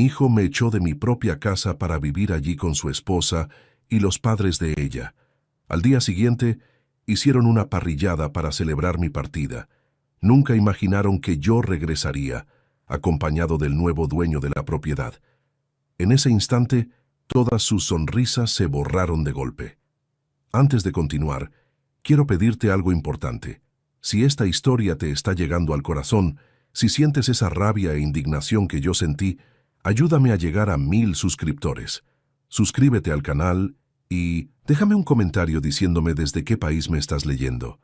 Mi hijo me echó de mi propia casa para vivir allí con su esposa y los padres de ella. Al día siguiente, hicieron una parrillada para celebrar mi partida. Nunca imaginaron que yo regresaría, acompañado del nuevo dueño de la propiedad. En ese instante, todas sus sonrisas se borraron de golpe. Antes de continuar, quiero pedirte algo importante. Si esta historia te está llegando al corazón, si sientes esa rabia e indignación que yo sentí, ayúdame a llegar a 1000 suscriptores. Suscríbete al canal y déjame un comentario diciéndome desde qué país me estás leyendo.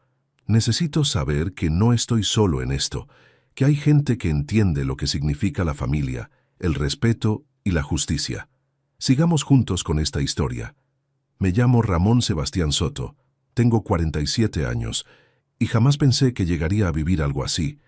Necesito saber que no estoy solo en esto, que hay gente que entiende lo que significa la familia, el respeto y la justicia. Sigamos juntos con esta historia. Me llamo Ramón Sebastián Soto, tengo 47 años y jamás pensé que llegaría a vivir algo así.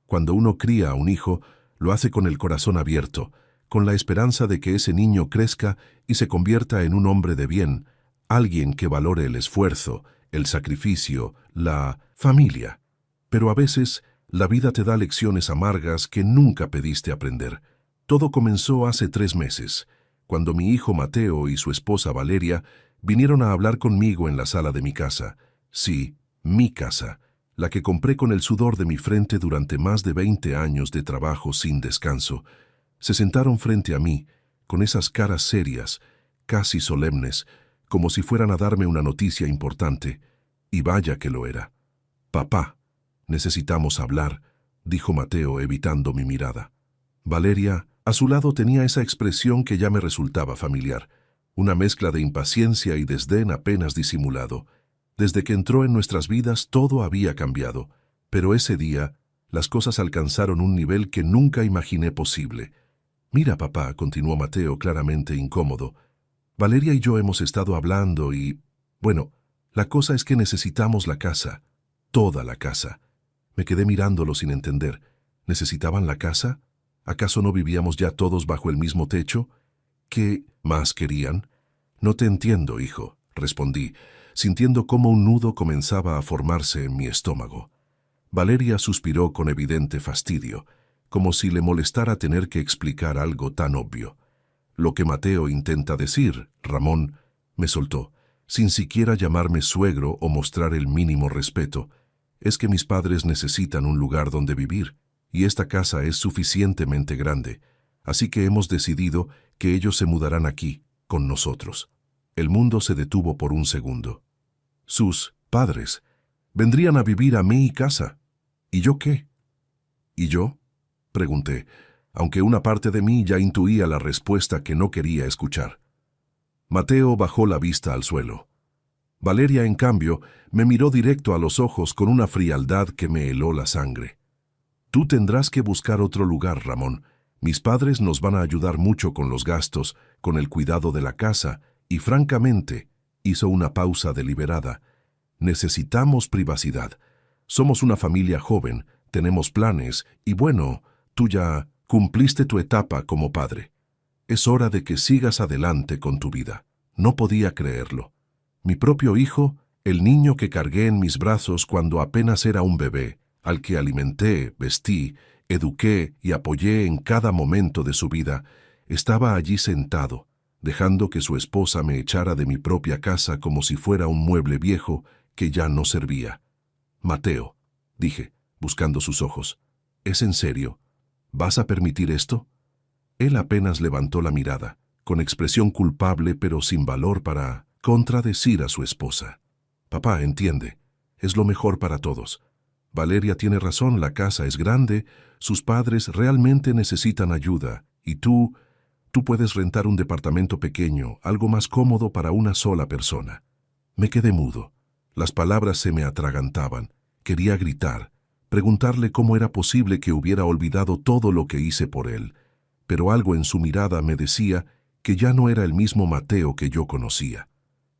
Cuando uno cría a un hijo, lo hace con el corazón abierto, con la esperanza de que ese niño crezca y se convierta en un hombre de bien, alguien que valore el esfuerzo, el sacrificio, la familia. Pero a veces, la vida te da lecciones amargas que nunca pediste aprender. Todo comenzó hace 3 meses, cuando mi hijo Mateo y su esposa Valeria vinieron a hablar conmigo en la sala de mi casa. Sí, mi casa, la que compré con el sudor de mi frente durante más de 20 años de trabajo sin descanso. Se sentaron frente a mí, con esas caras serias, casi solemnes, como si fueran a darme una noticia importante, y vaya que lo era. «Papá, necesitamos hablar», dijo Mateo evitando mi mirada. Valeria, a su lado, tenía esa expresión que ya me resultaba familiar, una mezcla de impaciencia y desdén apenas disimulado. Desde que entró en nuestras vidas todo había cambiado, pero ese día las cosas alcanzaron un nivel que nunca imaginé posible. «Mira, papá», continuó Mateo claramente incómodo, «Valeria y yo hemos estado hablando y, bueno, la cosa es que necesitamos la casa, toda la casa». Me quedé mirándolo sin entender. ¿Necesitaban la casa? ¿Acaso no vivíamos ya todos bajo el mismo techo? ¿Qué más querían? «No te entiendo, hijo», respondí, sintiendo cómo un nudo comenzaba a formarse en mi estómago. Valeria suspiró con evidente fastidio, como si le molestara tener que explicar algo tan obvio. «Lo que Mateo intenta decir, Ramón», me soltó, sin siquiera llamarme suegro o mostrar el mínimo respeto, «es que mis padres necesitan un lugar donde vivir, y esta casa es suficientemente grande, así que hemos decidido que ellos se mudarán aquí, con nosotros». El mundo se detuvo por un segundo. Sus padres vendrían a vivir a mi casa. ¿Y yo qué? ¿Y yo?, pregunté, aunque una parte de mí ya intuía la respuesta que no quería escuchar. Mateo bajó la vista al suelo. Valeria, en cambio, me miró directo a los ojos con una frialdad que me heló la sangre. «Tú tendrás que buscar otro lugar, Ramón. Mis padres nos van a ayudar mucho con los gastos, con el cuidado de la casa, y francamente», hizo una pausa deliberada, «necesitamos privacidad. Somos una familia joven, tenemos planes, y bueno, tú ya cumpliste tu etapa como padre. Es hora de que sigas adelante con tu vida». No podía creerlo. Mi propio hijo, el niño que cargué en mis brazos cuando apenas era un bebé, al que alimenté, vestí, eduqué y apoyé en cada momento de su vida, estaba allí sentado, dejando que su esposa me echara de mi propia casa como si fuera un mueble viejo que ya no servía. «Mateo», dije, buscando sus ojos, «¿es en serio? ¿Vas a permitir esto?». Él apenas levantó la mirada, con expresión culpable pero sin valor para contradecir a su esposa. «Papá, entiende, es lo mejor para todos. Valeria tiene razón, la casa es grande, sus padres realmente necesitan ayuda, y tú puedes rentar un departamento pequeño, algo más cómodo para una sola persona». Me quedé mudo. Las palabras se me atragantaban. Quería gritar, preguntarle cómo era posible que hubiera olvidado todo lo que hice por él, pero algo en su mirada me decía que ya no era el mismo Mateo que yo conocía.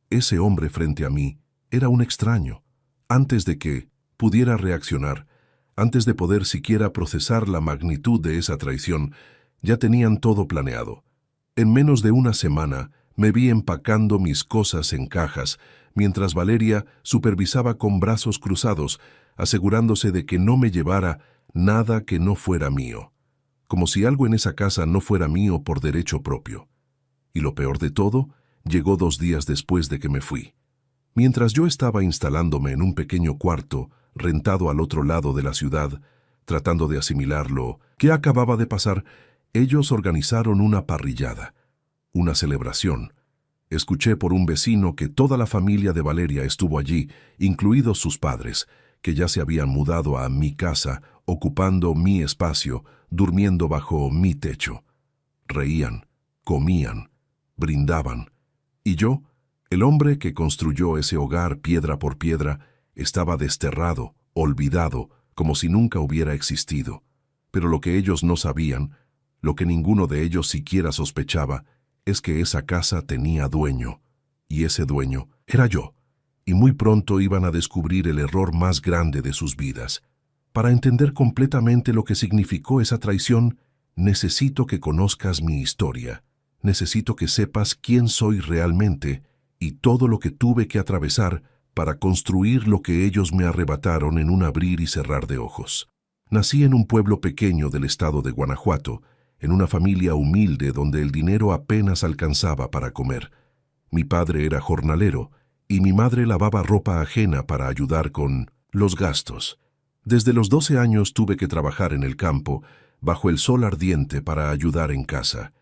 Ese hombre frente a mí era un extraño. Antes de que pudiera reaccionar, antes de poder siquiera procesar la magnitud de esa traición, ya tenían todo planeado. En menos de una semana me vi empacando mis cosas en cajas, mientras Valeria supervisaba con brazos cruzados, asegurándose de que no me llevara nada que no fuera mío. como si algo en esa casa no fuera mío por derecho propio. Y lo peor de todo, llegó 2 días después de que me fui. Mientras yo estaba instalándome en un pequeño cuarto, rentado al otro lado de la ciudad, tratando de asimilar lo que acababa de pasar, ellos organizaron una parrillada, una celebración. Escuché por un vecino que toda la familia de Valeria estuvo allí, incluidos sus padres, que ya se habían mudado a mi casa, ocupando mi espacio, durmiendo bajo mi techo. Reían, comían, brindaban. Y yo, el hombre que construyó ese hogar piedra por piedra, estaba desterrado, olvidado, como si nunca hubiera existido. Pero lo que ellos no sabían, lo que ninguno de ellos siquiera sospechaba, es que esa casa tenía dueño, y ese dueño era yo, y muy pronto iban a descubrir el error más grande de sus vidas. Para entender completamente lo que significó esa traición, necesito que conozcas mi historia, necesito que sepas quién soy realmente y todo lo que tuve que atravesar para construir lo que ellos me arrebataron en un abrir y cerrar de ojos. Nací en un pueblo pequeño del estado de Guanajuato, en una familia humilde donde el dinero apenas alcanzaba para comer. Mi padre era jornalero y mi madre lavaba ropa ajena para ayudar con los gastos. Desde los 12 años tuve que trabajar en el campo, bajo el sol ardiente para ayudar en casa.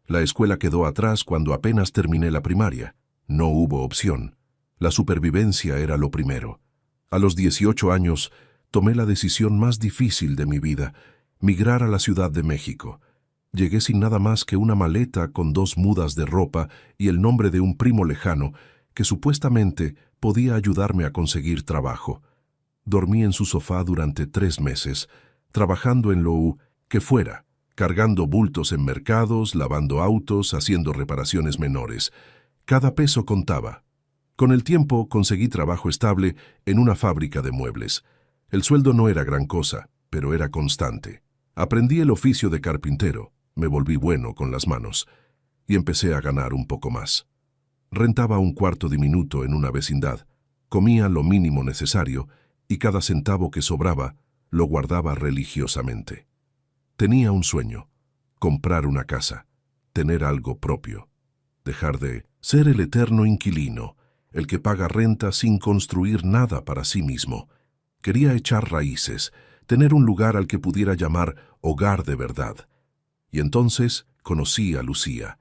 La escuela quedó atrás cuando apenas terminé la primaria. No hubo opción. La supervivencia era lo primero. A los 18 años tomé la decisión más difícil de mi vida, migrar a la Ciudad de México. Llegué sin nada más que una maleta con 2 mudas de ropa y el nombre de un primo lejano que supuestamente podía ayudarme a conseguir trabajo. Dormí en su sofá durante 3 meses, trabajando en lo que fuera, cargando bultos en mercados, lavando autos, haciendo reparaciones menores. Cada peso contaba. Con el tiempo conseguí trabajo estable en una fábrica de muebles. El sueldo no era gran cosa, pero era constante. Aprendí el oficio de carpintero. Me volví bueno con las manos y empecé a ganar un poco más. Rentaba un cuarto diminuto en una vecindad, comía lo mínimo necesario y cada centavo que sobraba lo guardaba religiosamente. Tenía un sueño: comprar una casa, tener algo propio, dejar de ser el eterno inquilino, el que paga renta sin construir nada para sí mismo. Quería echar raíces, tener un lugar al que pudiera llamar hogar de verdad. Y entonces conocí a Lucía.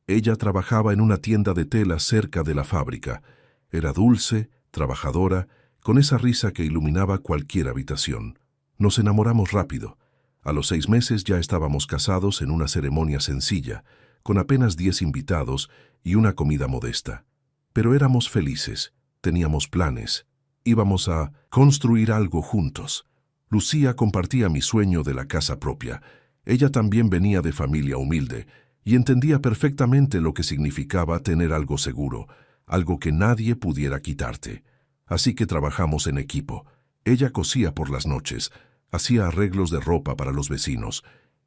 Ella trabajaba en una tienda de tela cerca de la fábrica. Era dulce, trabajadora, con esa risa que iluminaba cualquier habitación. Nos enamoramos rápido. A los 6 meses ya estábamos casados en una ceremonia sencilla, con apenas 10 invitados y una comida modesta. Pero éramos felices, teníamos planes, íbamos a construir algo juntos. Lucía compartía mi sueño de la casa propia. Ella también venía de familia humilde y entendía perfectamente lo que significaba tener algo seguro, algo que nadie pudiera quitarte. Así que trabajamos en equipo. Ella cosía por las noches, hacía arreglos de ropa para los vecinos,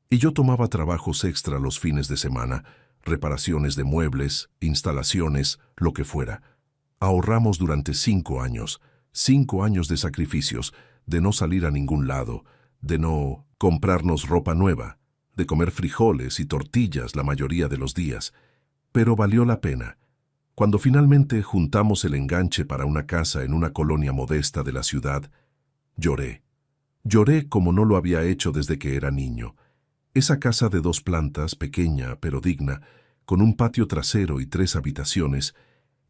y yo tomaba trabajos extra los fines de semana, reparaciones de muebles, instalaciones, lo que fuera. Ahorramos durante 5 años, 5 años de sacrificios, de no salir a ningún lado, de no comprarnos ropa nueva, de comer frijoles y tortillas la mayoría de los días. Pero valió la pena. Cuando finalmente juntamos el enganche para una casa en una colonia modesta de la ciudad, lloré. Lloré como no lo había hecho desde que era niño. Esa casa de 2 plantas, pequeña pero digna, con un patio trasero y 3 habitaciones,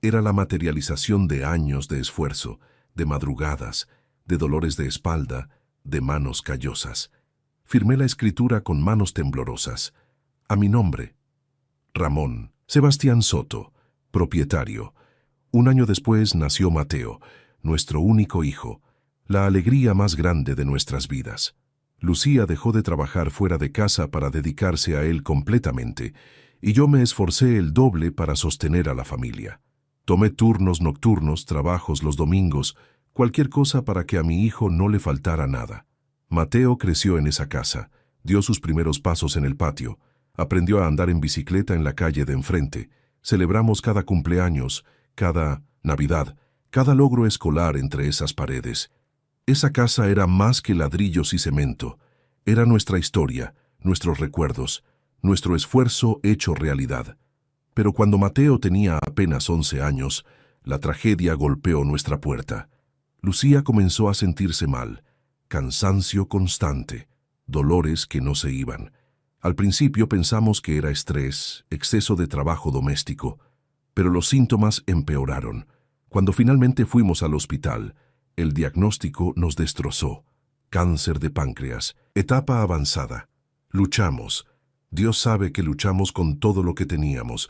era la materialización de años de esfuerzo, de madrugadas, de dolores de espalda, de manos callosas. Firmé la escritura con manos temblorosas. A mi nombre: Ramón Sebastián Soto, propietario. 1 año después nació Mateo, nuestro único hijo, la alegría más grande de nuestras vidas. Lucía dejó de trabajar fuera de casa para dedicarse a él completamente, y yo me esforcé el doble para sostener a la familia. Tomé turnos nocturnos, trabajos los domingos, cualquier cosa para que a mi hijo no le faltara nada. Mateo creció en esa casa, dio sus primeros pasos en el patio, aprendió a andar en bicicleta en la calle de enfrente. Celebramos cada cumpleaños, cada Navidad, cada logro escolar entre esas paredes. Esa casa era más que ladrillos y cemento. Era nuestra historia, nuestros recuerdos, nuestro esfuerzo hecho realidad. Pero cuando Mateo tenía apenas 11 años, la tragedia golpeó nuestra puerta. Lucía comenzó a sentirse mal, cansancio constante, dolores que no se iban. Al principio pensamos que era estrés, exceso de trabajo doméstico, pero los síntomas empeoraron. Cuando finalmente fuimos al hospital, el diagnóstico nos destrozó. Cáncer de páncreas, etapa avanzada. Luchamos. Dios sabe que luchamos con todo lo que teníamos.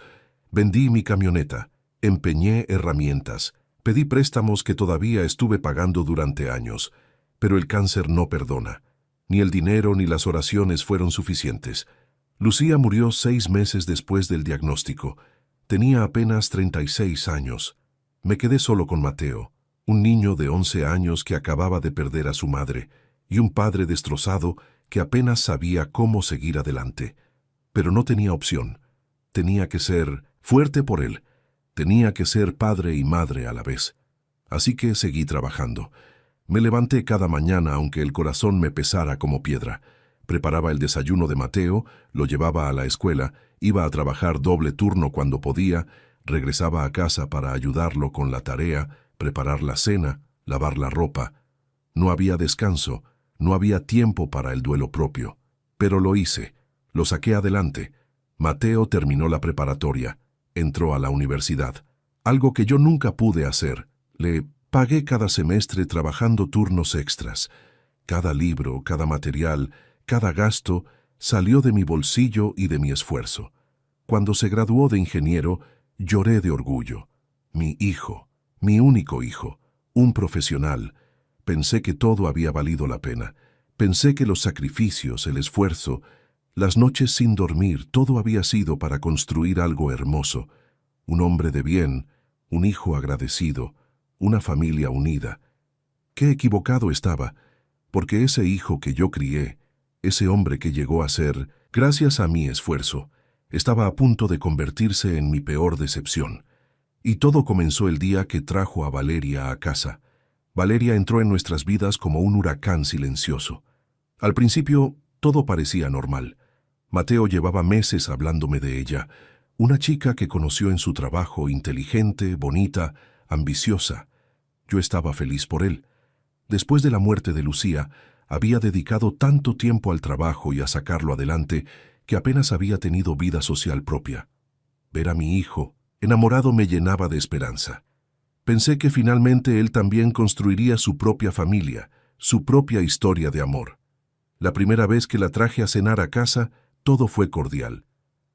Vendí mi camioneta, empeñé herramientas, pedí préstamos que todavía estuve pagando durante años, pero el cáncer no perdona. Ni el dinero ni las oraciones fueron suficientes. Lucía murió 6 meses después del diagnóstico. Tenía apenas 36 años. Me quedé solo con Mateo, un niño de 11 años que acababa de perder a su madre, y un padre destrozado que apenas sabía cómo seguir adelante. Pero no tenía opción. Tenía que ser fuerte por él. Tenía que ser padre y madre a la vez. Así que seguí trabajando. Me levanté cada mañana aunque el corazón me pesara como piedra. Preparaba el desayuno de Mateo, lo llevaba a la escuela, iba a trabajar doble turno cuando podía, regresaba a casa para ayudarlo con la tarea, preparar la cena, lavar la ropa. No había descanso, no había tiempo para el duelo propio. Pero lo hice, lo saqué adelante. Mateo terminó la preparatoria, entró a la universidad. Algo que yo nunca pude hacer. Le pagué cada semestre trabajando turnos extras. Cada libro, cada material, cada gasto salió de mi bolsillo y de mi esfuerzo. Cuando se graduó de ingeniero, lloré de orgullo. Mi hijo, mi único hijo, un profesional. Pensé que todo había valido la pena. Pensé que los sacrificios, el esfuerzo, las noches sin dormir, todo había sido para construir algo hermoso. Un hombre de bien, un hijo agradecido, una familia unida. Qué equivocado estaba, porque ese hijo que yo crié, ese hombre que llegó a ser, gracias a mi esfuerzo, estaba a punto de convertirse en mi peor decepción. Y todo comenzó el día que trajo a Valeria a casa. Valeria entró en nuestras vidas como un huracán silencioso. Al principio, todo parecía normal. Mateo llevaba meses hablándome de ella, una chica que conoció en su trabajo, inteligente, bonita, ambiciosa. Yo estaba feliz por él. Después de la muerte de Lucía, había dedicado tanto tiempo al trabajo y a sacarlo adelante que apenas había tenido vida social propia. Ver a mi hijo, enamorado, me llenaba de esperanza. Pensé que finalmente él también construiría su propia familia, su propia historia de amor. La primera vez que la traje a cenar a casa, todo fue cordial.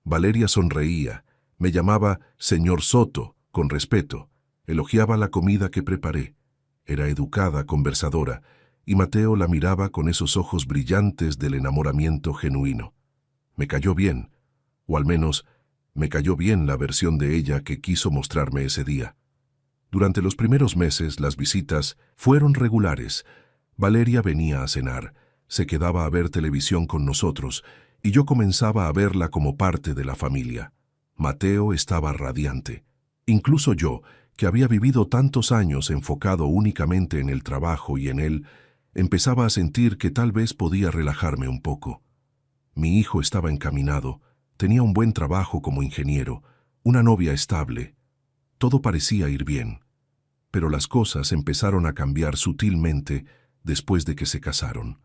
Valeria sonreía, me llamaba señor Soto, con respeto, elogiaba la comida que preparé. Era educada, conversadora, y Mateo la miraba con esos ojos brillantes del enamoramiento genuino. Me cayó bien, o al menos me cayó bien la versión de ella que quiso mostrarme ese día. Durante los primeros meses las visitas fueron regulares. Valeria venía a cenar, se quedaba a ver televisión con nosotros, y yo comenzaba a verla como parte de la familia. Mateo estaba radiante. Incluso yo, que había vivido tantos años enfocado únicamente en el trabajo y en él, empezaba a sentir que tal vez podía relajarme un poco. Mi hijo estaba encaminado, tenía un buen trabajo como ingeniero, una novia estable. Todo parecía ir bien. Pero las cosas empezaron a cambiar sutilmente después de que se casaron.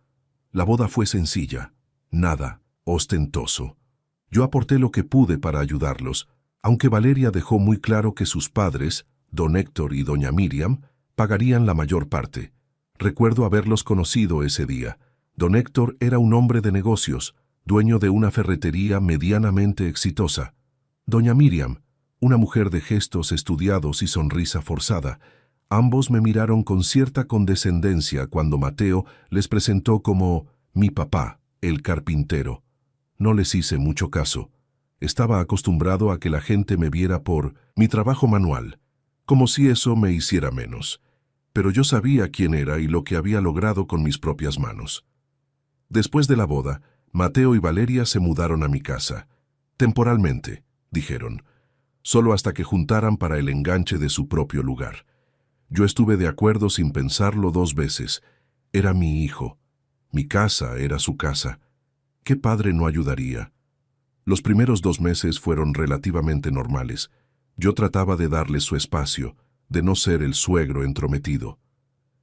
La boda fue sencilla, nada ostentoso. Yo aporté lo que pude para ayudarlos, aunque Valeria dejó muy claro que sus padres, don Héctor y doña Miriam, pagarían la mayor parte. Recuerdo haberlos conocido ese día. Don Héctor era un hombre de negocios, dueño de una ferretería medianamente exitosa. Doña Miriam, una mujer de gestos estudiados y sonrisa forzada. Ambos me miraron con cierta condescendencia cuando Mateo les presentó como mi papá, el carpintero. No les hice mucho caso. Estaba acostumbrado a que la gente me viera por mi trabajo manual, como si eso me hiciera menos. Pero yo sabía quién era y lo que había logrado con mis propias manos. Después de la boda, Mateo y Valeria se mudaron a mi casa. Temporalmente, dijeron, solo hasta que juntaran para el enganche de su propio lugar. Yo estuve de acuerdo sin pensarlo 2 veces. Era mi hijo. Mi casa era su casa. ¿Qué padre no ayudaría? Los primeros 2 meses fueron relativamente normales. Yo trataba de darle su espacio, de no ser el suegro entrometido.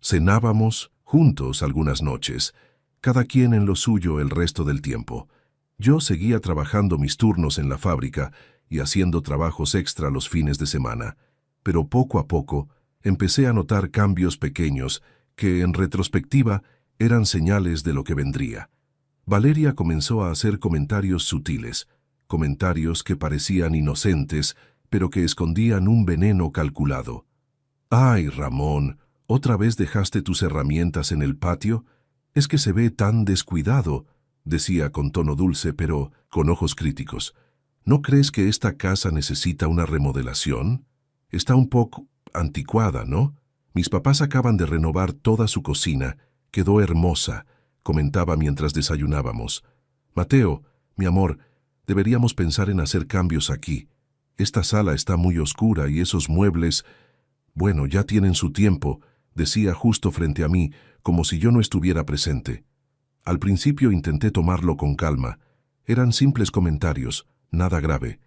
Cenábamos juntos algunas noches, cada quien en lo suyo el resto del tiempo. Yo seguía trabajando mis turnos en la fábrica y haciendo trabajos extra los fines de semana, pero poco a poco empecé a notar cambios pequeños que, en retrospectiva, eran señales de lo que vendría. Valeria comenzó a hacer comentarios sutiles, comentarios que parecían inocentes, pero que escondían un veneno calculado. «Ay, Ramón, ¿otra vez dejaste tus herramientas en el patio? Es que se ve tan descuidado», decía con tono dulce, pero con ojos críticos. «¿No crees que esta casa necesita una remodelación? Está un poco anticuada, ¿no? Mis papás acaban de renovar toda su cocina. Quedó hermosa», comentaba mientras desayunábamos. «Mateo, mi amor, deberíamos pensar en hacer cambios aquí. Esta sala está muy oscura y esos muebles, bueno, ya tienen su tiempo», decía justo frente a mí, como si yo no estuviera presente. Al principio intenté tomarlo con calma. Eran simples comentarios, nada grave.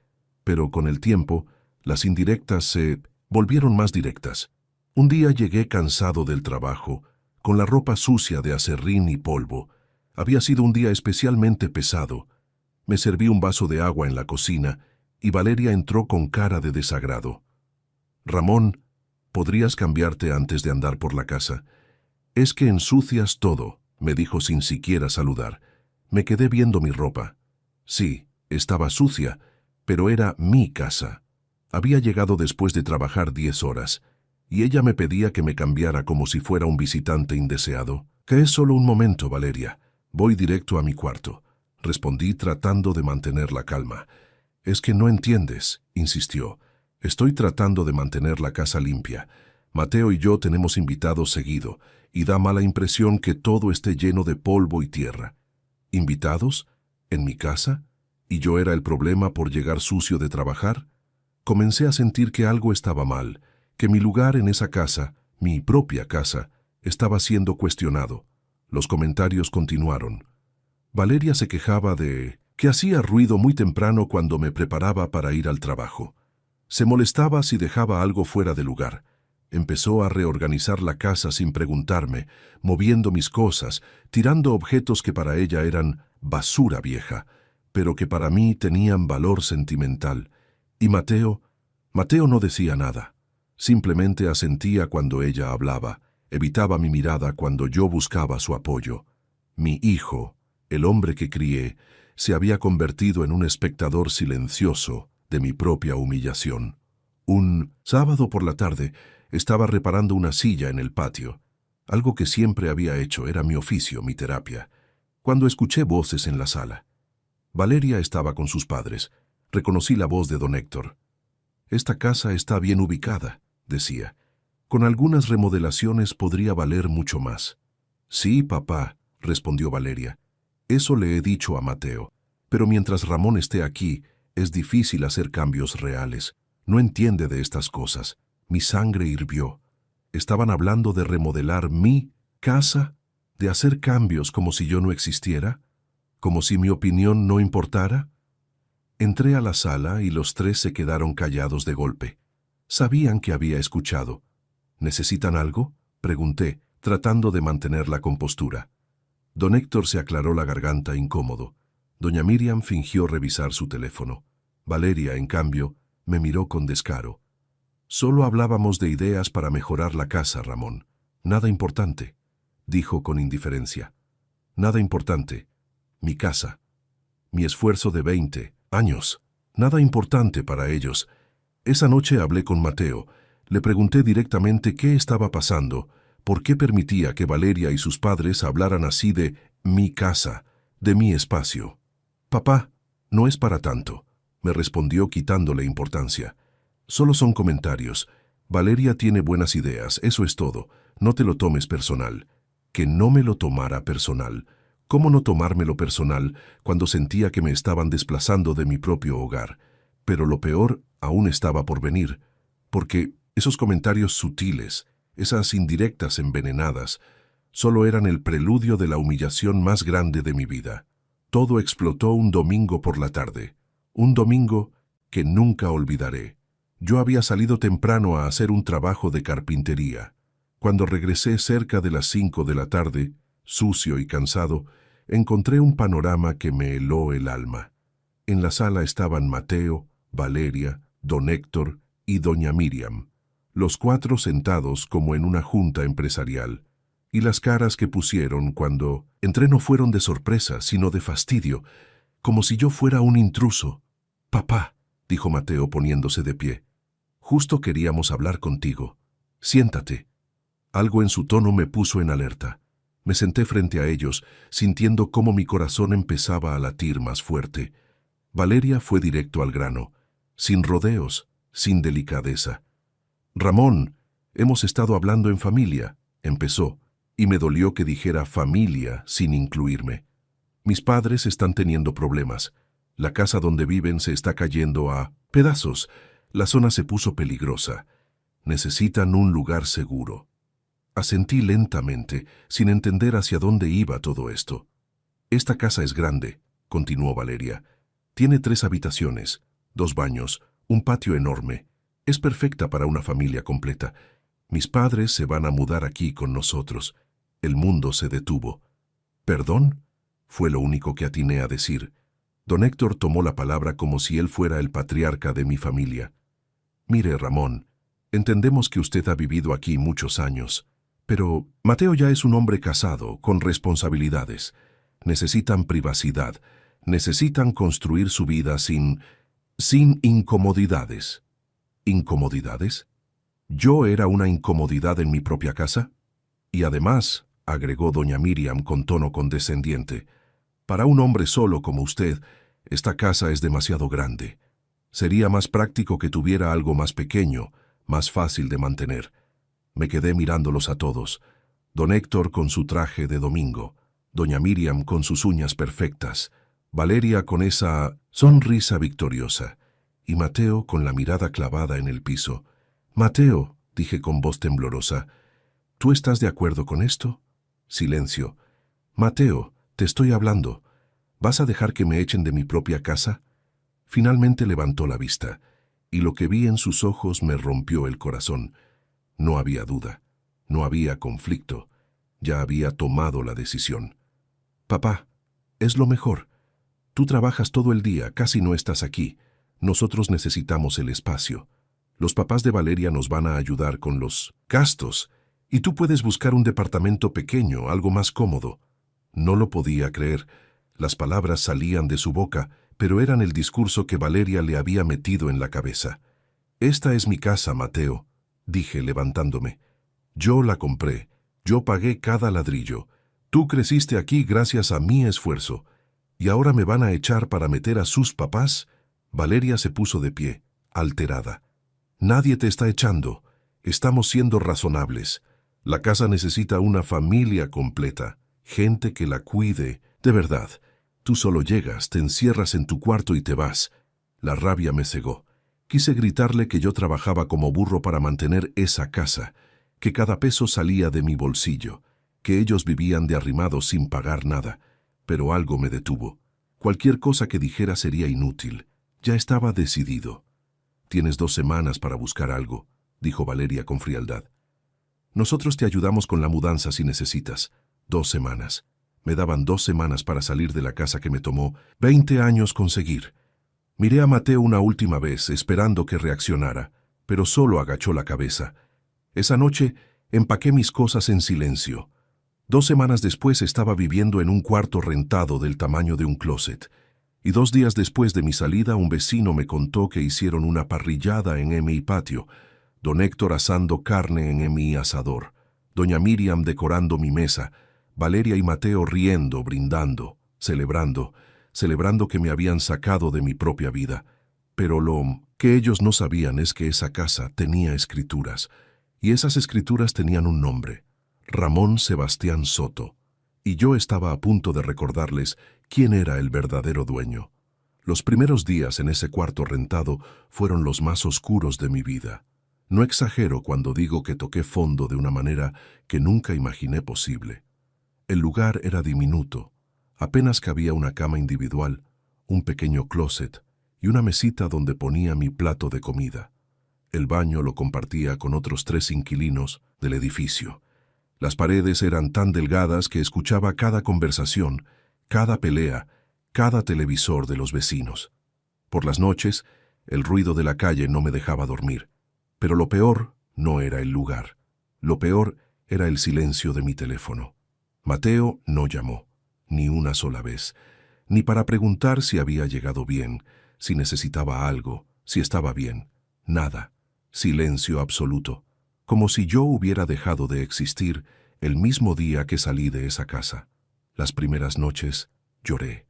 Pero con el tiempo, las indirectas se volvieron más directas. Un día llegué cansado del trabajo, con la ropa sucia de aserrín y polvo. Había sido un día especialmente pesado. Me serví un vaso de agua en la cocina y Valeria entró con cara de desagrado. «Ramón, ¿podrías cambiarte antes de andar por la casa? Es que ensucias todo», me dijo sin siquiera saludar. Me quedé viendo mi ropa. Sí, estaba sucia, pero era mi casa. Había llegado después de trabajar 10 horas, y ella me pedía que me cambiara como si fuera un visitante indeseado. «Que es solo un momento, Valeria. Voy directo a mi cuarto», respondí tratando de mantener la calma. «Es que no entiendes», insistió. «Estoy tratando de mantener la casa limpia. Mateo y yo tenemos invitados seguido, y da mala impresión que todo esté lleno de polvo y tierra». «¿Invitados? ¿En mi casa? ¿Y yo era el problema por llegar sucio de trabajar?» Comencé a sentir que algo estaba mal, que mi lugar en esa casa, mi propia casa, estaba siendo cuestionado. Los comentarios continuaron. Valeria se quejaba de que hacía ruido muy temprano cuando me preparaba para ir al trabajo. Se molestaba si dejaba algo fuera de lugar. Empezó a reorganizar la casa sin preguntarme, moviendo mis cosas, tirando objetos que para ella eran basura vieja, pero que para mí tenían valor sentimental. Y Mateo no decía nada. Simplemente asentía cuando ella hablaba, evitaba mi mirada cuando yo buscaba su apoyo. Mi hijo, el hombre que crié, se había convertido en un espectador silencioso de mi propia humillación. Un sábado por la tarde estaba reparando una silla en el patio. Algo que siempre había hecho, era mi oficio, mi terapia. Cuando escuché voces en la sala. Valeria estaba con sus padres. Reconocí la voz de don Héctor. «Esta casa está bien ubicada», decía. «Con algunas remodelaciones podría valer mucho más». «Sí, papá», respondió Valeria. «Eso le he dicho a Mateo. Pero mientras Ramón esté aquí, es difícil hacer cambios reales. No entiende de estas cosas». Mi sangre hirvió. ¿Estaban hablando de remodelar mi casa? ¿De hacer cambios como si yo no existiera? ¿Como si mi opinión no importara? Entré a la sala y los tres se quedaron callados de golpe. Sabían que había escuchado. «¿Necesitan algo?», pregunté, tratando de mantener la compostura. Don Héctor se aclaró la garganta incómodo. Doña Miriam fingió revisar su teléfono. Valeria, en cambio, me miró con descaro. «Solo hablábamos de ideas para mejorar la casa, Ramón. Nada importante», dijo con indiferencia. «Nada importante. Mi casa. Mi esfuerzo de 20 años. Nada importante para ellos». Esa noche hablé con Mateo. Le pregunté directamente qué estaba pasando, por qué permitía que Valeria y sus padres hablaran así de mi casa, de mi espacio. «Papá, no es para tanto», me respondió quitándole importancia. «Solo son comentarios. Valeria tiene buenas ideas, eso es todo. No te lo tomes personal». Que no me lo tomara personal. ¿Cómo no tomármelo personal cuando sentía que me estaban desplazando de mi propio hogar? Pero lo peor aún estaba por venir, porque esos comentarios sutiles, esas indirectas envenenadas, solo eran el preludio de la humillación más grande de mi vida. Todo explotó un domingo por la tarde, un domingo que nunca olvidaré. Yo había salido temprano a hacer un trabajo de carpintería. Cuando regresé cerca de las 5 de la tarde, sucio y cansado, encontré un panorama que me heló el alma. En la sala estaban Mateo, Valeria, don Héctor y doña Miriam, los cuatro sentados como en una junta empresarial. Y las caras que pusieron cuando entré no fueron de sorpresa, sino de fastidio, como si yo fuera un intruso. «Papá», dijo Mateo poniéndose de pie, «justo queríamos hablar contigo. Siéntate». Algo en su tono me puso en alerta. Me senté frente a ellos, sintiendo cómo mi corazón empezaba a latir más fuerte. Valeria fue directo al grano, sin rodeos, sin delicadeza. «Ramón, hemos estado hablando en familia», empezó, y me dolió que dijera familia sin incluirme. «Mis padres están teniendo problemas. La casa donde viven se está cayendo a pedazos. La zona se puso peligrosa. Necesitan un lugar seguro». Asentí lentamente, sin entender hacia dónde iba todo esto. «Esta casa es grande», continuó Valeria. «Tiene 3 habitaciones, 2 baños, un patio enorme. Es perfecta para una familia completa. Mis padres se van a mudar aquí con nosotros». El mundo se detuvo. «¿Perdón?», fue lo único que atiné a decir. Don Héctor tomó la palabra como si él fuera el patriarca de mi familia. «Mire, Ramón, entendemos que usted ha vivido aquí muchos años, pero Mateo ya es un hombre casado, con responsabilidades. Necesitan privacidad, necesitan construir su vida sin incomodidades». «¿Incomodidades? ¿Yo era una incomodidad en mi propia casa?» «Y además», agregó doña Miriam con tono condescendiente, «para un hombre solo como usted, esta casa es demasiado grande. Sería más práctico que tuviera algo más pequeño, más fácil de mantener». Me quedé mirándolos a todos. Don Héctor con su traje de domingo, doña Miriam con sus uñas perfectas, Valeria con esa sonrisa victoriosa, y Mateo con la mirada clavada en el piso. «Mateo», dije con voz temblorosa, «¿tú estás de acuerdo con esto?» Silencio. «Mateo, te estoy hablando. ¿Vas a dejar que me echen de mi propia casa?» Finalmente levantó la vista, y lo que vi en sus ojos me rompió el corazón. No había duda, no había conflicto. Ya había tomado la decisión. «Papá, es lo mejor. Tú trabajas todo el día, casi no estás aquí. Nosotros necesitamos el espacio. Los papás de Valeria nos van a ayudar con los gastos, y tú puedes buscar un departamento pequeño, algo más cómodo». No lo podía creer. Las palabras salían de su boca, pero eran el discurso que Valeria le había metido en la cabeza. «Esta es mi casa, Mateo», dije levantándome. «Yo la compré, yo pagué cada ladrillo. Tú creciste aquí gracias a mi esfuerzo. ¿Y ahora me van a echar para meter a sus papás?» Valeria se puso de pie, alterada. «Nadie te está echando. Estamos siendo razonables. La casa necesita una familia completa, gente que la cuide. De verdad, tú solo llegas, te encierras en tu cuarto y te vas». La rabia me cegó. Quise gritarle que yo trabajaba como burro para mantener esa casa, que cada peso salía de mi bolsillo, que ellos vivían de arrimados sin pagar nada, pero algo me detuvo. Cualquier cosa que dijera sería inútil. Ya estaba decidido. «Tienes 2 semanas para buscar algo», dijo Valeria con frialdad. «Nosotros te ayudamos con la mudanza si necesitas. 2 semanas. Me daban 2 semanas para salir de la casa que me tomó 20 años conseguir». Miré a Mateo una última vez, esperando que reaccionara, pero solo agachó la cabeza. Esa noche empaqué mis cosas en silencio. 2 semanas después estaba viviendo en un cuarto rentado del tamaño de un closet. Y 2 días después de mi salida, un vecino me contó que hicieron una parrillada en mi patio, don Héctor asando carne en mi asador, doña Miriam decorando mi mesa, Valeria y Mateo riendo, brindando, celebrando que me habían sacado de mi propia vida. Pero lo que ellos no sabían es que esa casa tenía escrituras, y esas escrituras tenían un nombre: Ramón Sebastián Soto. Y yo estaba a punto de recordarles quién era el verdadero dueño. Los primeros días en ese cuarto rentado fueron los más oscuros de mi vida. No exagero cuando digo que toqué fondo de una manera que nunca imaginé posible. El lugar era diminuto. Apenas cabía una cama individual, un pequeño closet y una mesita donde ponía mi plato de comida. El baño lo compartía con otros 3 inquilinos del edificio. Las paredes eran tan delgadas que escuchaba cada conversación, cada pelea, cada televisor de los vecinos. Por las noches, el ruido de la calle no me dejaba dormir. Pero lo peor no era el lugar. Lo peor era el silencio de mi teléfono. Mateo no llamó, ni una sola vez, ni para preguntar si había llegado bien, si necesitaba algo, si estaba bien. Nada. Silencio absoluto, como si yo hubiera dejado de existir el mismo día que salí de esa casa. Las primeras noches lloré.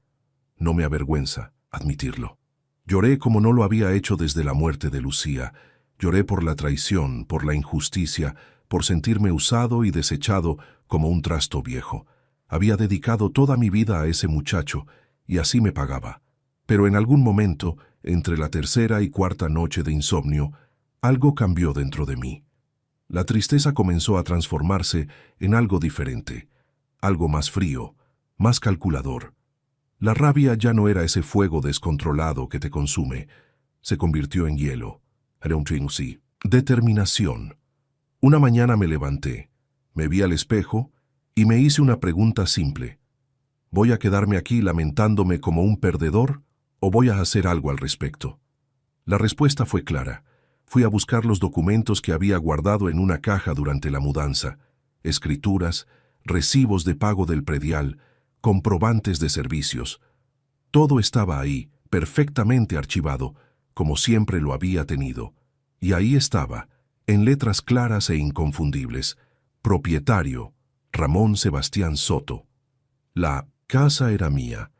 No me avergüenza admitirlo. Lloré como no lo había hecho desde la muerte de Lucía. Lloré por la traición, por la injusticia, por sentirme usado y desechado como un trasto viejo. Había dedicado toda mi vida a ese muchacho y así me pagaba. Pero en algún momento, entre la tercera y cuarta noche de insomnio, algo cambió dentro de mí. La tristeza comenzó a transformarse en algo diferente, algo más frío, más calculador. La rabia ya no era ese fuego descontrolado que te consume, se convirtió en hielo. Determinación. Una mañana me levanté, me vi al espejo y me hice una pregunta simple. ¿Voy a quedarme aquí lamentándome como un perdedor o voy a hacer algo al respecto? La respuesta fue clara. Fui a buscar los documentos que había guardado en una caja durante la mudanza, escrituras, recibos de pago del predial, comprobantes de servicios. Todo estaba ahí, perfectamente archivado, como siempre lo había tenido. Y ahí estaba, en letras claras e inconfundibles, propietario, Ramón Sebastián Soto. La casa era mía,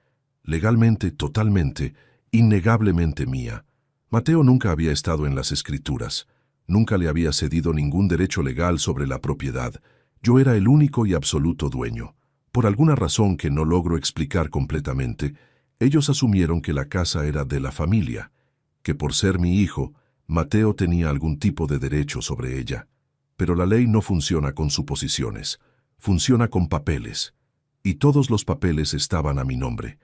legalmente, totalmente, innegablemente mía. Mateo nunca había estado en las escrituras, nunca le había cedido ningún derecho legal sobre la propiedad. Yo era el único y absoluto dueño. Por alguna razón que no logro explicar completamente, ellos asumieron que la casa era de la familia, que por ser mi hijo, Mateo tenía algún tipo de derecho sobre ella. Pero la ley no funciona con suposiciones, funciona con papeles. Y todos los papeles estaban a mi nombre.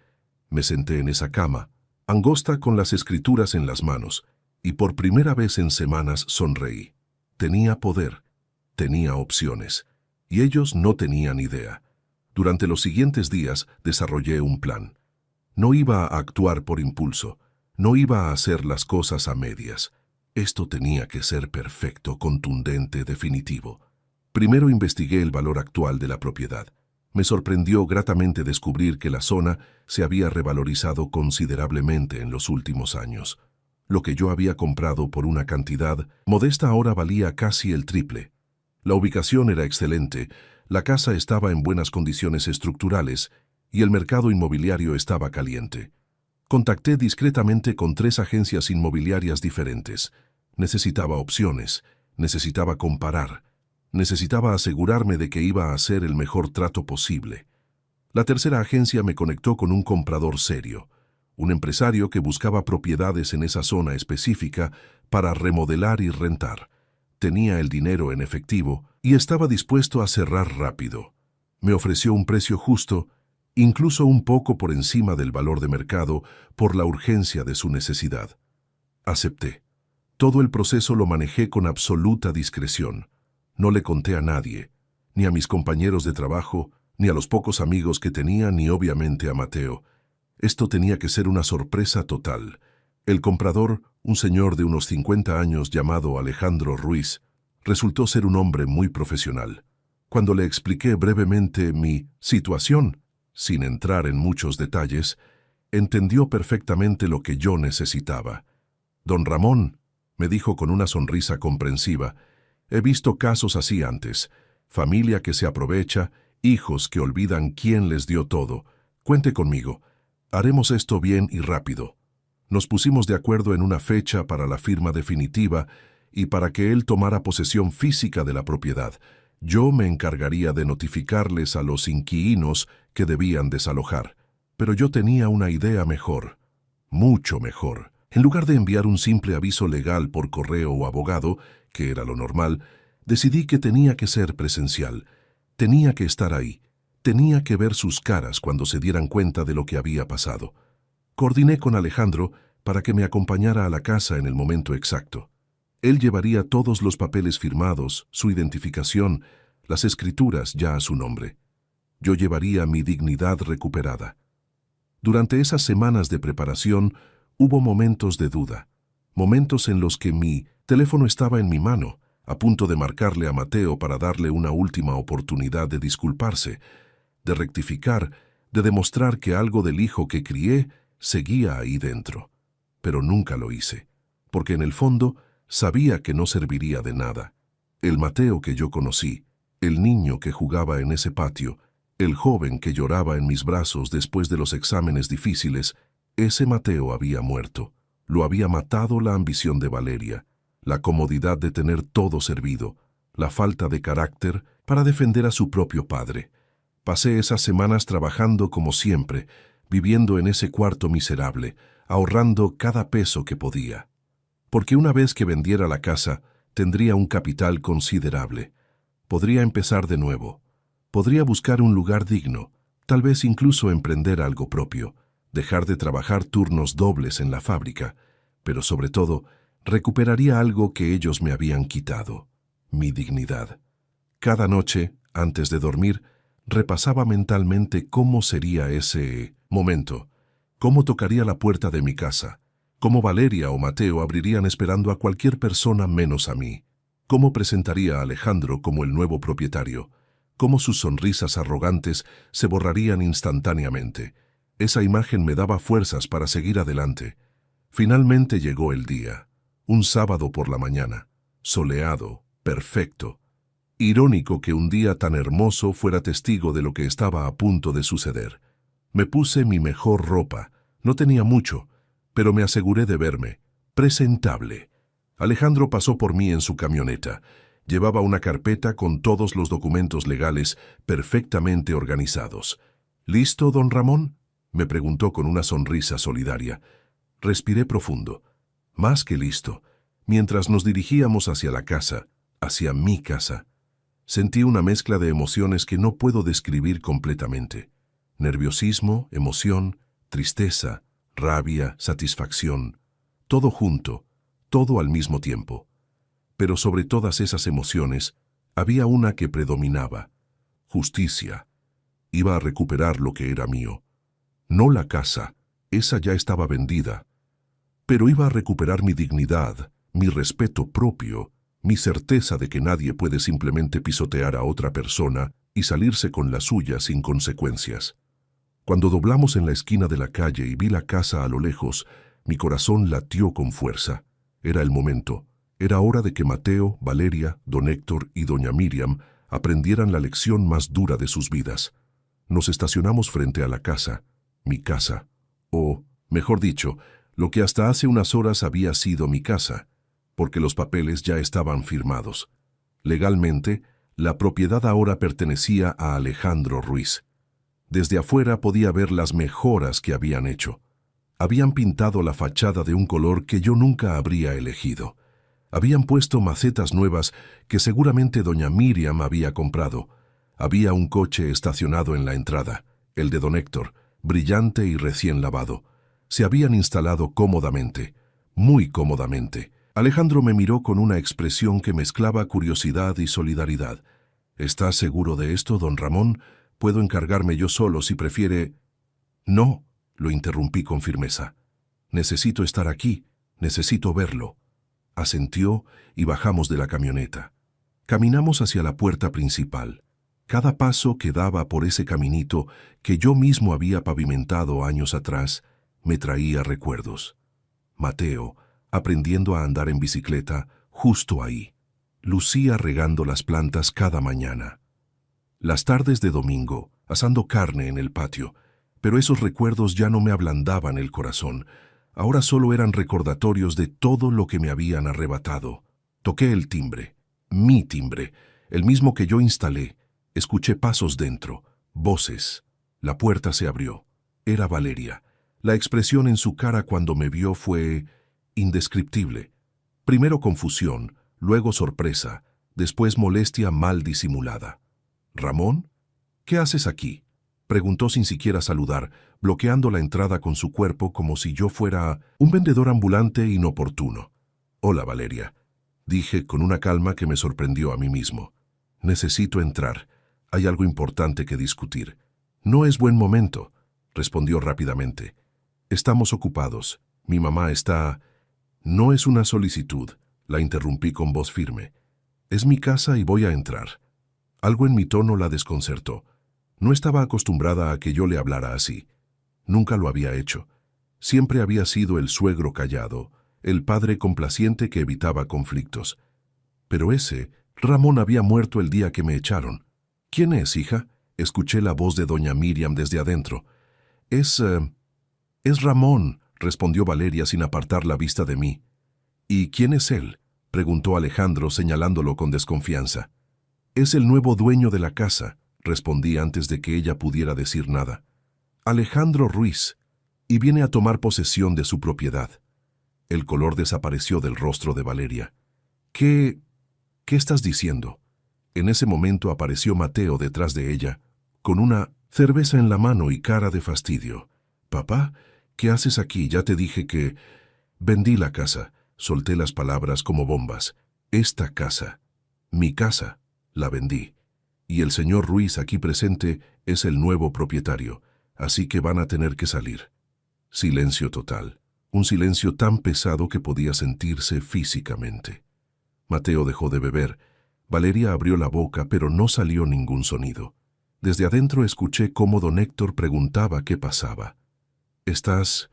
Me senté en esa cama, angosta con las escrituras en las manos, y por primera vez en semanas sonreí. Tenía poder, tenía opciones, y ellos no tenían idea. Durante los siguientes días desarrollé un plan. No iba a actuar por impulso, no iba a hacer las cosas a medias. Esto tenía que ser perfecto, contundente, definitivo. Primero investigué el valor actual de la propiedad. Me sorprendió gratamente descubrir que la zona se había revalorizado considerablemente en los últimos años. Lo que yo había comprado por una cantidad modesta ahora valía casi el triple. La ubicación era excelente, la casa estaba en buenas condiciones estructurales y el mercado inmobiliario estaba caliente. Contacté discretamente con 3 agencias inmobiliarias diferentes. Necesitaba opciones, necesitaba comparar. Necesitaba asegurarme de que iba a hacer el mejor trato posible. La tercera agencia me conectó con un comprador serio, un empresario que buscaba propiedades en esa zona específica para remodelar y rentar. Tenía el dinero en efectivo y estaba dispuesto a cerrar rápido. Me ofreció un precio justo, incluso un poco por encima del valor de mercado, por la urgencia de su necesidad. Acepté. Todo el proceso lo manejé con absoluta discreción. No le conté a nadie, ni a mis compañeros de trabajo, ni a los pocos amigos que tenía, ni obviamente a Mateo. Esto tenía que ser una sorpresa total. El comprador, un señor de unos 50 años llamado Alejandro Ruiz, resultó ser un hombre muy profesional. Cuando le expliqué brevemente mi situación, sin entrar en muchos detalles, entendió perfectamente lo que yo necesitaba. «Don Ramón», me dijo con una sonrisa comprensiva, «he visto casos así antes. Familia que se aprovecha, hijos que olvidan quién les dio todo. Cuente conmigo. Haremos esto bien y rápido». Nos pusimos de acuerdo en una fecha para la firma definitiva y para que él tomara posesión física de la propiedad. Yo me encargaría de notificarles a los inquilinos que debían desalojar. Pero yo tenía una idea mejor, mucho mejor. En lugar de enviar un simple aviso legal por correo o abogado, que era lo normal, decidí que tenía que ser presencial. Tenía que estar ahí. Tenía que ver sus caras cuando se dieran cuenta de lo que había pasado. Coordiné con Alejandro para que me acompañara a la casa en el momento exacto. Él llevaría todos los papeles firmados, su identificación, las escrituras ya a su nombre. Yo llevaría mi dignidad recuperada. Durante esas semanas de preparación hubo momentos de duda, momentos en los que mi teléfono estaba en mi mano, a punto de marcarle a Mateo para darle una última oportunidad de disculparse, de rectificar, de demostrar que algo del hijo que crié seguía ahí dentro. Pero nunca lo hice, porque en el fondo sabía que no serviría de nada. El Mateo que yo conocí, el niño que jugaba en ese patio, el joven que lloraba en mis brazos después de los exámenes difíciles, ese Mateo había muerto. Lo había matado la ambición de Valeria, la comodidad de tener todo servido, la falta de carácter para defender a su propio padre. Pasé esas semanas trabajando como siempre, viviendo en ese cuarto miserable, ahorrando cada peso que podía. Porque una vez que vendiera la casa, tendría un capital considerable. Podría empezar de nuevo. Podría buscar un lugar digno, tal vez incluso emprender algo propio, dejar de trabajar turnos dobles en la fábrica, pero sobre todo, recuperaría algo que ellos me habían quitado, mi dignidad. Cada noche, antes de dormir, repasaba mentalmente cómo sería ese momento, cómo tocaría la puerta de mi casa, cómo Valeria o Mateo abrirían esperando a cualquier persona menos a mí, cómo presentaría a Alejandro como el nuevo propietario, cómo sus sonrisas arrogantes se borrarían instantáneamente. Esa imagen me daba fuerzas para seguir adelante. Finalmente llegó el día, un sábado por la mañana, soleado, perfecto. Irónico que un día tan hermoso fuera testigo de lo que estaba a punto de suceder. Me puse mi mejor ropa, no tenía mucho, pero me aseguré de verme presentable. Alejandro pasó por mí en su camioneta. Llevaba una carpeta con todos los documentos legales perfectamente organizados. ¿Listo, don Ramón?, me preguntó con una sonrisa solidaria. Respiré profundo. Más que listo. Mientras nos dirigíamos hacia la casa, hacia mi casa, sentí una mezcla de emociones que no puedo describir completamente. Nerviosismo, emoción, tristeza, rabia, satisfacción. Todo junto, todo al mismo tiempo. Pero sobre todas esas emociones, había una que predominaba: justicia. Iba a recuperar lo que era mío. No la casa, esa ya estaba vendida. Pero iba a recuperar mi dignidad, mi respeto propio, mi certeza de que nadie puede simplemente pisotear a otra persona y salirse con la suya sin consecuencias. Cuando doblamos en la esquina de la calle y vi la casa a lo lejos, mi corazón latió con fuerza. Era el momento. Era hora de que Mateo, Valeria, don Héctor y doña Miriam aprendieran la lección más dura de sus vidas. Nos estacionamos frente a la casa, mi casa, o, mejor dicho, lo que hasta hace unas horas había sido mi casa, porque los papeles ya estaban firmados. Legalmente, la propiedad ahora pertenecía a Alejandro Ruiz. Desde afuera podía ver las mejoras que habían hecho. Habían pintado la fachada de un color que yo nunca habría elegido. Habían puesto macetas nuevas que seguramente doña Miriam había comprado. Había un coche estacionado en la entrada, el de don Héctor, brillante y recién lavado. Se habían instalado cómodamente, muy cómodamente. Alejandro me miró con una expresión que mezclaba curiosidad y solidaridad. ¿Estás seguro de esto, don Ramón? Puedo encargarme yo solo si prefiere... No, lo interrumpí con firmeza. Necesito estar aquí, necesito verlo. Asintió y bajamos de la camioneta. Caminamos hacia la puerta principal. Cada paso que daba por ese caminito que yo mismo había pavimentado años atrás me traía recuerdos. Mateo, aprendiendo a andar en bicicleta, justo ahí. Lucía regando las plantas cada mañana. Las tardes de domingo, asando carne en el patio, pero esos recuerdos ya no me ablandaban el corazón. Ahora solo eran recordatorios de todo lo que me habían arrebatado. Toqué el timbre, mi timbre, el mismo que yo instalé. Escuché pasos dentro, voces. La puerta se abrió. Era Valeria. La expresión en su cara cuando me vio fue indescriptible. Primero confusión, luego sorpresa, después molestia mal disimulada. ¿Ramón? ¿Qué haces aquí?, preguntó sin siquiera saludar, bloqueando la entrada con su cuerpo como si yo fuera un vendedor ambulante inoportuno. Hola, Valeria, dije con una calma que me sorprendió a mí mismo. Necesito entrar. Hay algo importante que discutir. No es buen momento, respondió rápidamente. Estamos ocupados. Mi mamá está... No es una solicitud, la interrumpí con voz firme. Es mi casa y voy a entrar. Algo en mi tono la desconcertó. No estaba acostumbrada a que yo le hablara así. Nunca lo había hecho. Siempre había sido el suegro callado, el padre complaciente que evitaba conflictos. Pero ese, Ramón, había muerto el día que me echaron. ¿Quién es, hija?, escuché la voz de doña Miriam desde adentro. Es Ramón, respondió Valeria sin apartar la vista de mí. ¿Y quién es él?, preguntó Alejandro señalándolo con desconfianza. Es el nuevo dueño de la casa, respondí antes de que ella pudiera decir nada. Alejandro Ruiz, y viene a tomar posesión de su propiedad. El color desapareció del rostro de Valeria. ¿Qué estás diciendo? En ese momento apareció Mateo detrás de ella, con una cerveza en la mano y cara de fastidio. «Papá, ¿qué haces aquí? Ya te dije que...» Vendí la casa, solté las palabras como bombas. Esta casa, mi casa, la vendí. Y el señor Ruiz aquí presente es el nuevo propietario, así que van a tener que salir. Silencio total, un silencio tan pesado que podía sentirse físicamente. Mateo dejó de beber. Valeria abrió la boca, pero no salió ningún sonido. Desde adentro escuché cómo don Héctor preguntaba qué pasaba. Estás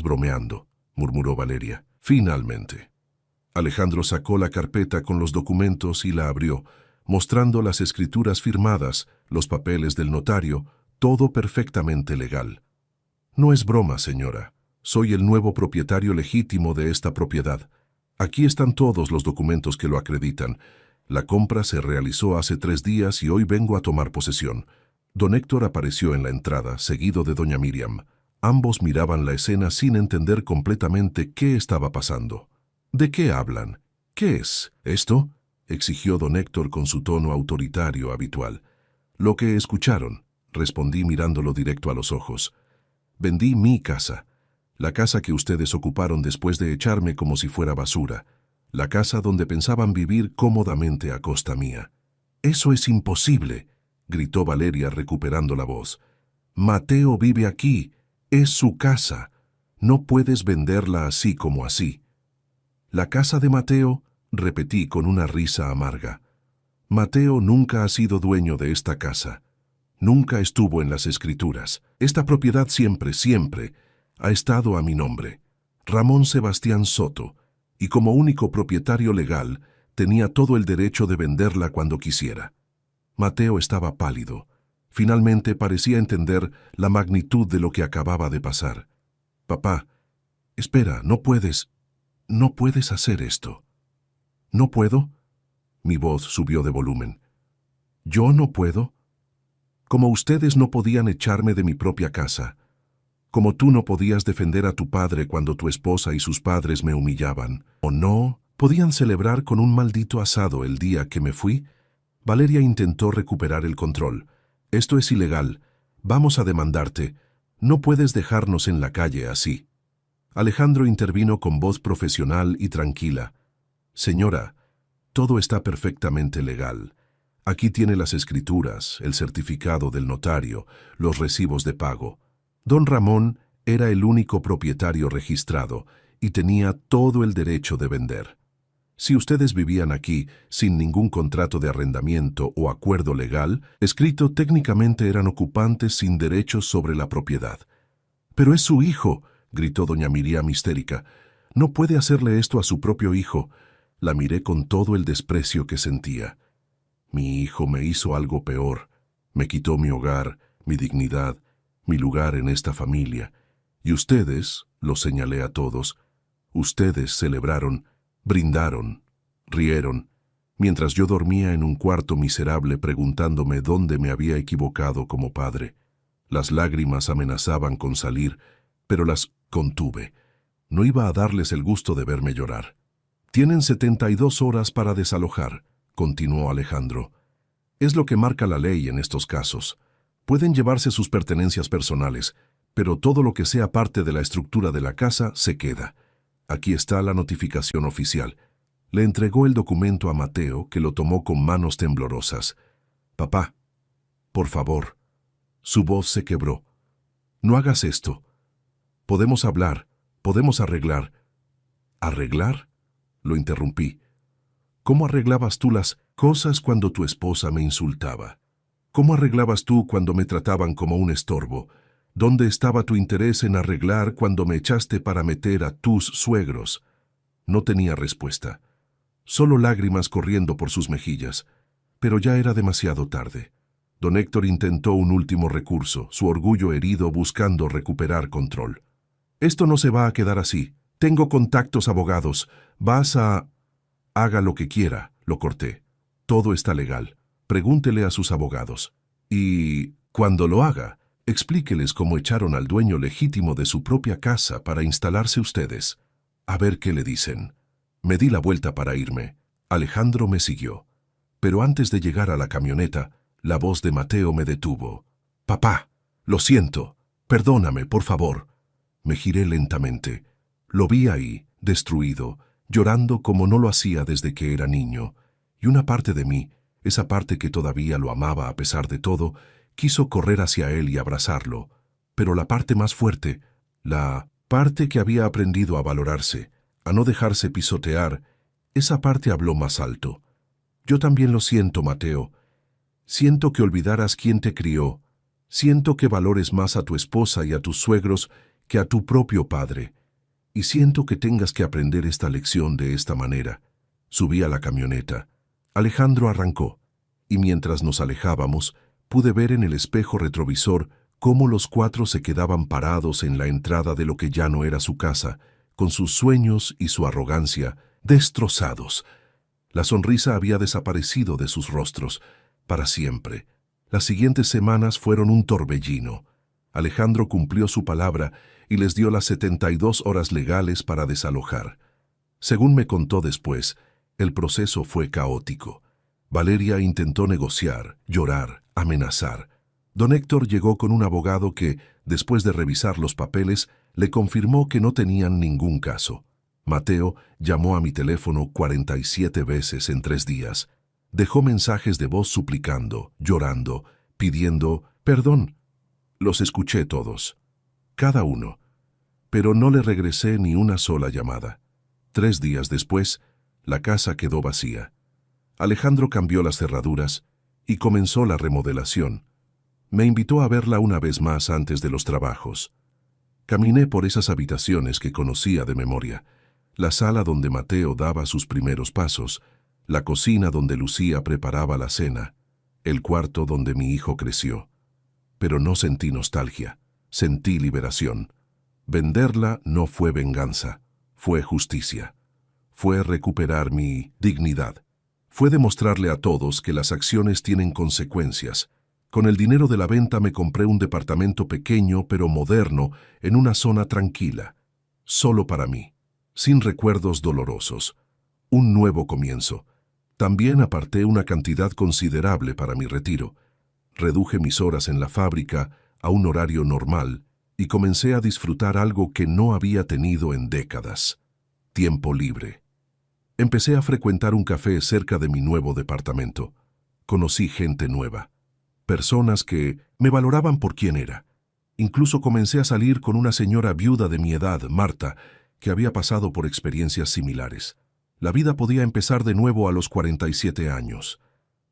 bromeando», murmuró Valeria. Finalmente. Alejandro sacó la carpeta con los documentos y la abrió, mostrando las escrituras firmadas, los papeles del notario, todo perfectamente legal. «No es broma, señora. Soy el nuevo propietario legítimo de esta propiedad. Aquí están todos los documentos que lo acreditan. La compra se realizó hace 3 días y hoy vengo a tomar posesión». Don Héctor apareció en la entrada, seguido de doña Miriam. Ambos miraban la escena sin entender completamente qué estaba pasando. «¿De qué hablan? ¿Qué es esto?», exigió don Héctor con su tono autoritario habitual. «Lo que escucharon», respondí mirándolo directo a los ojos. «Vendí mi casa, la casa que ustedes ocuparon después de echarme como si fuera basura, la casa donde pensaban vivir cómodamente a costa mía». «Eso es imposible», gritó Valeria recuperando la voz. «Mateo vive aquí, es su casa. No puedes venderla así como así». «¿La casa de Mateo?», repetí con una risa amarga. «Mateo nunca ha sido dueño de esta casa. Nunca estuvo en las escrituras. Esta propiedad siempre ha estado a mi nombre, Ramón Sebastián Soto, y como único propietario legal tenía todo el derecho de venderla cuando quisiera». Mateo estaba pálido. Finalmente parecía entender la magnitud de lo que acababa de pasar. «Papá, espera, no puedes hacer esto». «¿No puedo?». Mi voz subió de volumen. «¿Yo no puedo? Como ustedes no podían echarme de mi propia casa, como tú no podías defender a tu padre cuando tu esposa y sus padres me humillaban, o no podían celebrar con un maldito asado el día que me fui». Valeria intentó recuperar el control. «Esto es ilegal. Vamos a demandarte. No puedes dejarnos en la calle así». Alejandro intervino con voz profesional y tranquila. «Señora, todo está perfectamente legal. Aquí tiene las escrituras, el certificado del notario, los recibos de pago. Don Ramón era el único propietario registrado y tenía todo el derecho de vender. Si ustedes vivían aquí sin ningún contrato de arrendamiento o acuerdo legal escrito, técnicamente eran ocupantes sin derechos sobre la propiedad». «Pero es su hijo», gritó doña Miriam histérica. «No puede hacerle esto a su propio hijo». La miré con todo el desprecio que sentía. «Mi hijo me hizo algo peor. Me quitó mi hogar, mi dignidad, mi lugar en esta familia. Y ustedes», los señalé a todos, «ustedes celebraron, brindaron, rieron, mientras yo dormía en un cuarto miserable preguntándome dónde me había equivocado como padre. Las lágrimas amenazaban con salir, pero las contuve. No iba a darles el gusto de verme llorar». «Tienen 72 horas para desalojar», continuó Alejandro. Es lo que marca la ley en estos casos. Pueden llevarse sus pertenencias personales, pero todo lo que sea parte de la estructura de la casa se queda. Aquí está la notificación oficial. Le entregó el documento a Mateo, que lo tomó con manos temblorosas. Papá, por favor. Su voz se quebró. No hagas esto. Podemos hablar, podemos arreglar. ¿Arreglar? Lo interrumpí. ¿Cómo arreglabas tú las cosas cuando tu esposa me insultaba? ¿Cómo arreglabas tú cuando me trataban como un estorbo? ¿Dónde estaba tu interés en arreglar cuando me echaste para meter a tus suegros? No tenía respuesta. Solo lágrimas corriendo por sus mejillas. Pero ya era demasiado tarde. Don Héctor intentó un último recurso, su orgullo herido buscando recuperar control. Esto no se va a quedar así. Tengo contactos abogados. Vas a... Haga lo que quiera, lo corté. Todo está legal. Pregúntele a sus abogados. Y, cuando lo haga, explíqueles cómo echaron al dueño legítimo de su propia casa para instalarse ustedes. A ver qué le dicen. Me di la vuelta para irme. Alejandro me siguió. Pero antes de llegar a la camioneta, la voz de Mateo me detuvo. «Papá, lo siento. Perdóname, por favor». Me giré lentamente. Lo vi ahí, destruido, llorando como no lo hacía desde que era niño. Y una parte de mí, esa parte que todavía lo amaba a pesar de todo, quiso correr hacia él y abrazarlo. Pero la parte más fuerte, la parte que había aprendido a valorarse, a no dejarse pisotear, esa parte habló más alto. «Yo también lo siento, Mateo. Siento que olvidaras quién te crió. Siento que valores más a tu esposa y a tus suegros que a tu propio padre. Y siento que tengas que aprender esta lección de esta manera». Subí a la camioneta. Alejandro arrancó, y mientras nos alejábamos, pude ver en el espejo retrovisor cómo los cuatro se quedaban parados en la entrada de lo que ya no era su casa, con sus sueños y su arrogancia destrozados. La sonrisa había desaparecido de sus rostros, para siempre. Las siguientes semanas fueron un torbellino. Alejandro cumplió su palabra y les dio las 72 horas legales para desalojar. Según me contó después, el proceso fue caótico. Valeria intentó negociar, llorar, amenazar. Don Héctor llegó con un abogado que, después de revisar los papeles, le confirmó que no tenían ningún caso. Mateo llamó a mi teléfono 47 veces en 3 días. Dejó mensajes de voz suplicando, llorando, pidiendo perdón. Los escuché todos, cada uno, pero no le regresé ni una sola llamada. 3 días después, la casa quedó vacía. Alejandro cambió las cerraduras y comenzó la remodelación. Me invitó a verla una vez más antes de los trabajos. Caminé por esas habitaciones que conocía de memoria, la sala donde Mateo daba sus primeros pasos, la cocina donde Lucía preparaba la cena, el cuarto donde mi hijo creció. Pero no sentí nostalgia, sentí liberación. Venderla no fue venganza, fue justicia. Fue recuperar mi dignidad. Fue demostrarle a todos que las acciones tienen consecuencias. Con el dinero de la venta me compré un departamento pequeño pero moderno en una zona tranquila, solo para mí, sin recuerdos dolorosos. Un nuevo comienzo. También aparté una cantidad considerable para mi retiro. Reduje mis horas en la fábrica a un horario normal y comencé a disfrutar algo que no había tenido en décadas: tiempo libre. Empecé a frecuentar un café cerca de mi nuevo departamento. Conocí gente nueva, personas que me valoraban por quien era. Incluso comencé a salir con una señora viuda de mi edad, Marta, que había pasado por experiencias similares. La vida podía empezar de nuevo a los 47 años.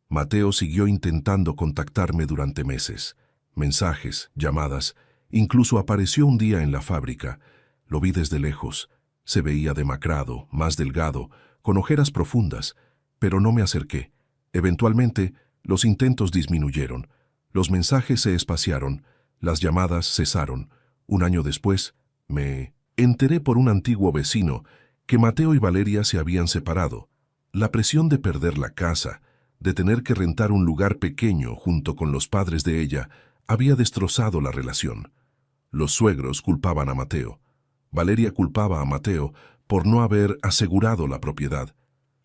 Mateo siguió intentando contactarme durante meses. Mensajes, llamadas, incluso apareció un día en la fábrica. Lo vi desde lejos. Se veía demacrado, más delgado, con ojeras profundas, pero no me acerqué. Eventualmente, los intentos disminuyeron. Los mensajes se espaciaron, las llamadas cesaron. Un año después, me enteré por un antiguo vecino que Mateo y Valeria se habían separado. La presión de perder la casa, de tener que rentar un lugar pequeño junto con los padres de ella, había destrozado la relación. Los suegros culpaban a Mateo. Valeria culpaba a Mateo por no haber asegurado la propiedad.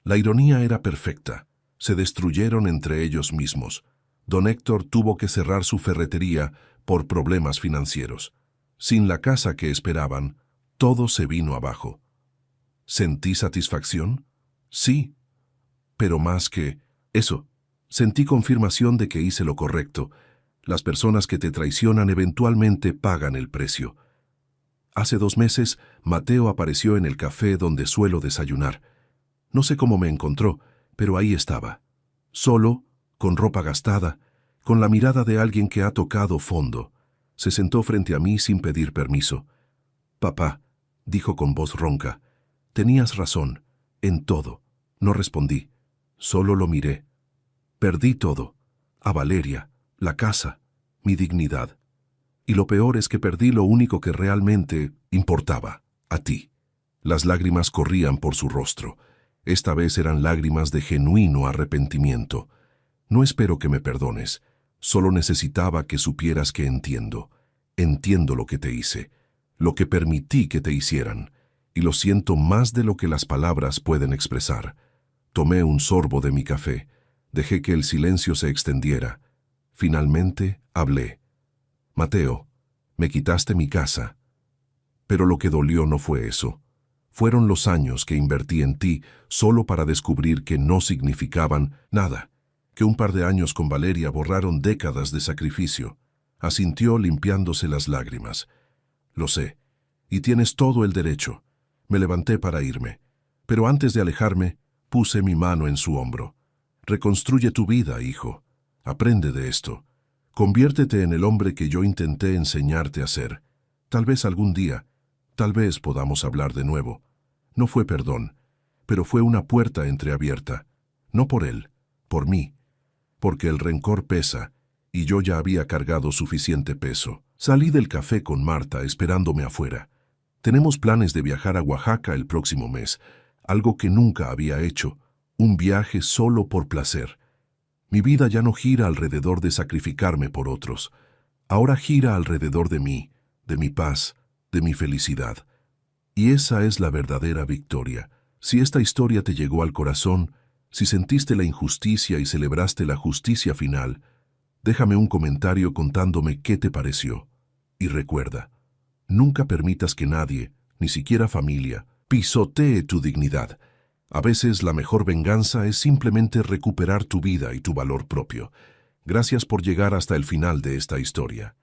La ironía era perfecta. Se destruyeron entre ellos mismos. Don Héctor tuvo que cerrar su ferretería por problemas financieros. Sin la casa que esperaban, todo se vino abajo. ¿Sentí satisfacción? Sí, pero más que eso, sentí confirmación de que hice lo correcto. Las personas que te traicionan eventualmente pagan el precio. Hace 2 meses, Mateo apareció en el café donde suelo desayunar. No sé cómo me encontró, pero ahí estaba. Solo, con ropa gastada, con la mirada de alguien que ha tocado fondo. Se sentó frente a mí sin pedir permiso. «Papá», dijo con voz ronca, «tenías razón, en todo». No respondí, solo lo miré. Perdí todo, a Valeria, la casa, mi dignidad. Y lo peor es que perdí lo único que realmente importaba, a ti. Las lágrimas corrían por su rostro. Esta vez eran lágrimas de genuino arrepentimiento. No espero que me perdones. Solo necesitaba que supieras que entiendo. Entiendo lo que te hice, lo que permití que te hicieran, y lo siento más de lo que las palabras pueden expresar. Tomé un sorbo de mi café. Dejé que el silencio se extendiera. Finalmente hablé. «Mateo, me quitaste mi casa». Pero lo que dolió no fue eso. Fueron los años que invertí en ti solo para descubrir que no significaban nada, que un par de años con Valeria borraron décadas de sacrificio. Asintió limpiándose las lágrimas. «Lo sé, y tienes todo el derecho». Me levanté para irme, pero antes de alejarme, puse mi mano en su hombro. «Reconstruye tu vida, hijo. Aprende de esto. Conviértete en el hombre que yo intenté enseñarte a ser. Tal vez algún día, tal vez podamos hablar de nuevo». No fue perdón, pero fue una puerta entreabierta. No por él, por mí. Porque el rencor pesa, y yo ya había cargado suficiente peso. Salí del café con Marta esperándome afuera. Tenemos planes de viajar a Oaxaca el próximo mes, algo que nunca había hecho, un viaje solo por placer. Mi vida ya no gira alrededor de sacrificarme por otros. Ahora gira alrededor de mí, de mi paz, de mi felicidad. Y esa es la verdadera victoria. Si esta historia te llegó al corazón, si sentiste la injusticia y celebraste la justicia final, déjame un comentario contándome qué te pareció. Y recuerda, nunca permitas que nadie, ni siquiera familia, pisotee tu dignidad. A veces la mejor venganza es simplemente recuperar tu vida y tu valor propio. Gracias por llegar hasta el final de esta historia.